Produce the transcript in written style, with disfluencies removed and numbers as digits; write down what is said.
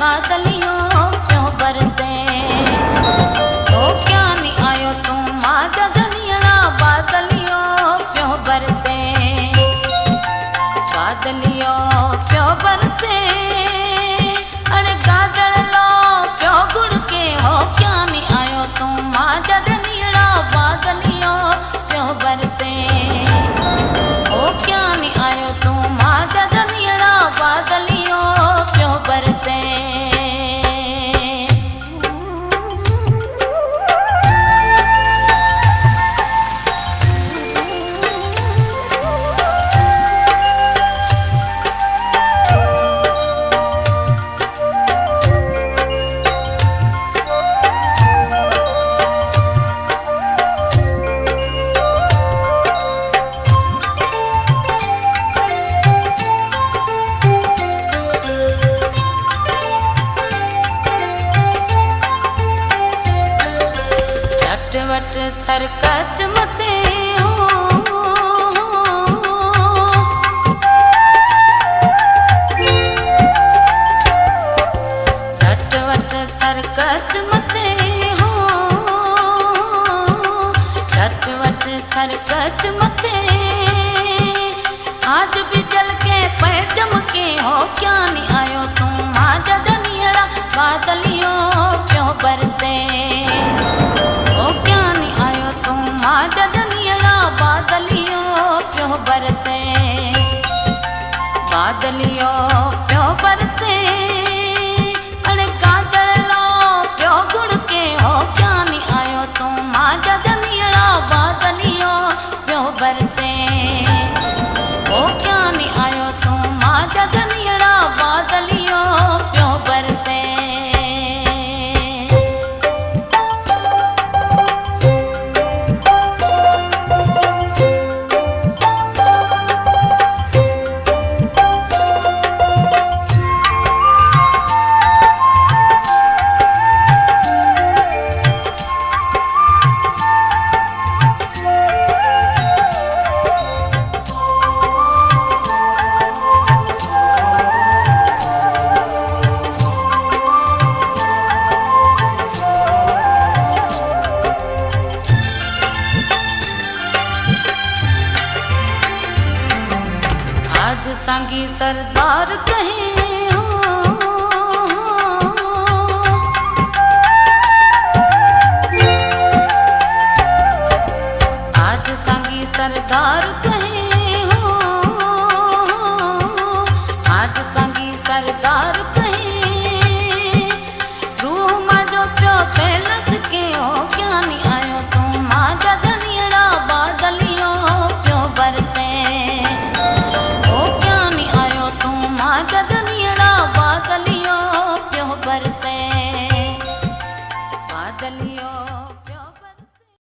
बादलियों क्यों बरसे। ओ क्या नहीं आयो तू माँ जगनिया बादलियों क्यों बरसे। बादलियों क्यों बरसे अरे गादड़ लो क्यों गुड़ के हो क्या नहीं आयो तू माँ जगनिया बादलियों क्यों बरसे। ओ क्या नहीं आयो तू माँ जगनिया बादलियों क्यों बरसे। चटवट थर कच मते हो चटवट थर कच मते हो चटवट थर कच मते आज भी जल के पे चमके हो क्या नहीं आयो तू माँ जगनिया बादलियों क्यों बरसे। ओ क्या नहीं आयो तू माँ जगनिया बादलियों क्यों बरसे। बादलियों क्यों बरसे अरे गादड़ लो क्यों गुड़ के हो क्या नहीं आयो तू माँ जगनिया बादलियों क्यों बरसे। ओ क्या नहीं आयो तू माँ जगनिया बादलियों क्यों बरसे। आज सांगी सरदार कहे हो आज सांगी सरदार कहे हो आज सांगी सरदार